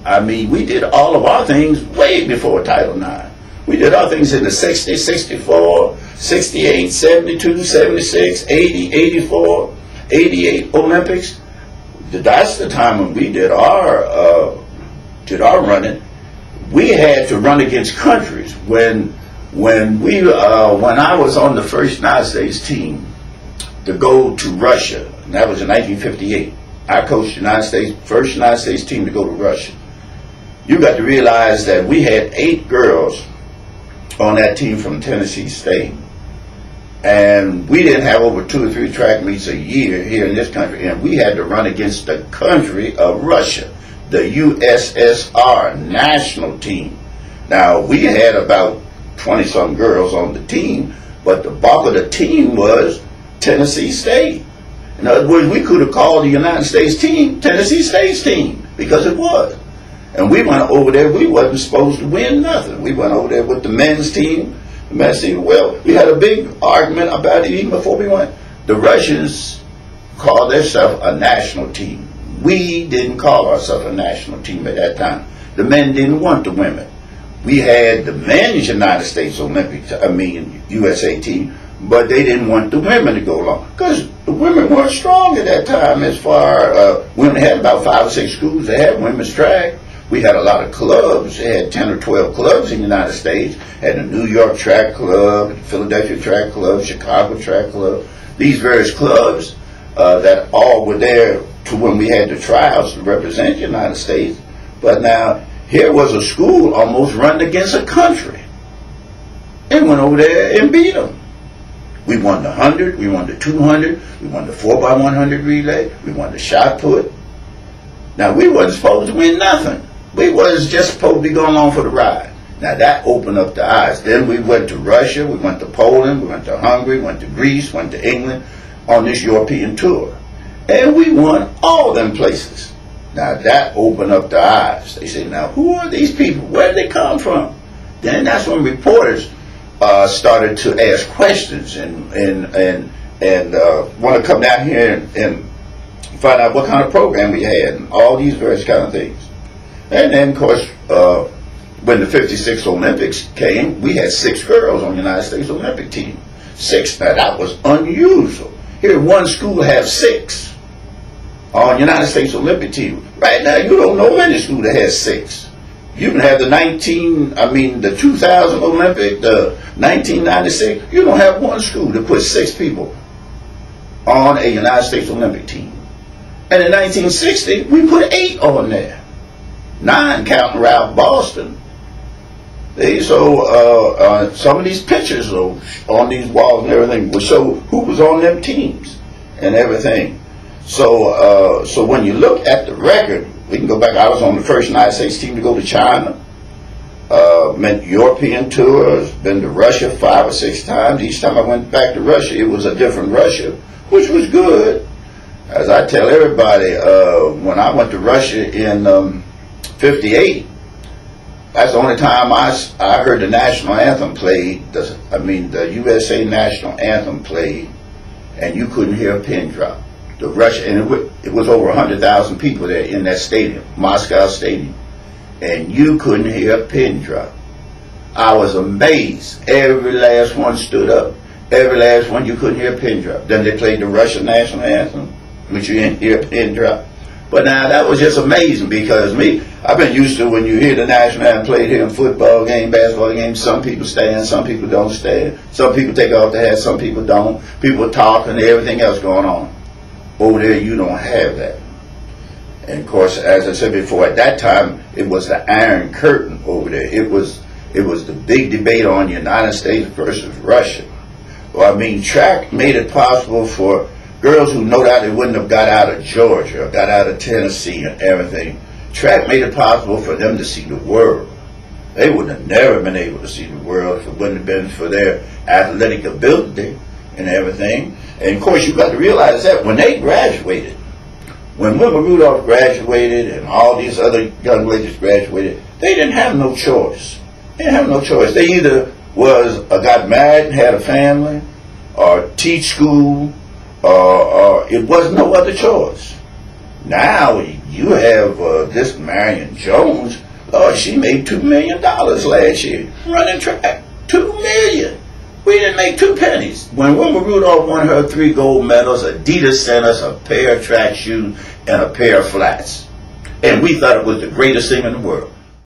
I mean, we did all of our things way before Title IX. We did our things in the 60, 64, 68, 72, 76, 80, 84, 88 Olympics. That's the time when we did our running. We had to run against countries. When I was on the first United States team to go to Russia, and that was in 1958. I coached the first United States team to go to Russia. You got to realize that we had 8 girls on that team from Tennessee State. And we didn't have over 2 or 3 track meets a year here in this country. And we had to run against the country of Russia, the USSR national team. Now, we had about 20-some girls on the team, but the bulk of the team was Tennessee State. In other words, we could have called the United States team Tennessee State's team, because it was. And we went over there, we wasn't supposed to win nothing. We went over there with the men's team. The men's team, well, we had a big argument about it even before we went. The Russians called themselves a national team. We didn't call ourselves a national team at that time. The men didn't want the women. We had the men's United States USA team, but they didn't want the women to go along, because the women weren't strong at that time. As far women had about 5 or 6 schools that had women's track. We had a lot of clubs. They had 10 or 12 clubs in the United States. Had the New York Track Club, Philadelphia Track Club, Chicago Track Club. These various clubs that all were there to when we had the tryouts to represent the United States. But now, here was a school almost running against a country. And went over there and beat them. We won the 100, we won the 200, we won the 4x100 relay, we won the shot put. Now, we wasn't supposed to win nothing. We was just supposed to be going along for the ride. Now, that opened up the eyes. Then we went to Russia, we went to Poland, we went to Hungary, went to Greece, went to England on this European tour. And we won all them places. Now, that opened up the eyes. They said, now, who are these people? Where did they come from? Then that's when reporters started to ask questions and want to come down here and find out what kind of program we had and all these various kind of things. And then, of course, when the 56 Olympics came, we had 6 girls on the United States Olympic team. 6. Now, that was unusual. Here, one school has 6 on the United States Olympic team. Right now, you don't know any school that has 6. You can have the 2000 Olympic, the 1996. You don't have one school that put 6 people on a United States Olympic team. And in 1960, we put 8 on there. 9 counting Ralph Boston. So some of these pictures on these walls and everything will show who was on them teams and everything. So when you look at the record, we can go back. I was on the first United States team to go to China. Meant European tours, been to Russia 5 or 6 times. Each time I went back to Russia, it was a different Russia, which was good. As I tell everybody, when I went to Russia in 58, that's the only time I heard the national anthem played, the USA national anthem played, and you couldn't hear a pin drop. The Russia, and it was over 100,000 people there in that stadium, Moscow Stadium, and you couldn't hear a pin drop. I was amazed. Every last one stood up. Every last one, you couldn't hear a pin drop. Then they played the Russian national anthem, which you didn't hear a pin drop. But now that was just amazing, because I've been used to when you hear the national anthem played here in football game, basketball game, some people stand, some people don't stand. Some people take off their hat, some people don't. People talk and everything else going on. Over there, you don't have that. And of course, as I said before, at that time, it was the Iron Curtain over there. It was the big debate on the United States versus Russia. Well, track made it possible for girls who no doubt they wouldn't have got out of Georgia or got out of Tennessee and everything. Track made it possible for them to see the world. They would have never been able to see the world if it wouldn't have been for their athletic ability and everything. And of course, you got to realize that when they graduated, when Wilma Rudolph graduated and all these other young ladies graduated, they didn't have no choice. They didn't have no choice. They either got married and had a family, or teach school, or it was no other choice. Now you have this Marion Jones. Oh, she made $2 million last year running track. $2 million. We didn't make two pennies. When Wilma Rudolph won her 3 gold medals, Adidas sent us a pair of track shoes and a pair of flats. And we thought it was the greatest thing in the world.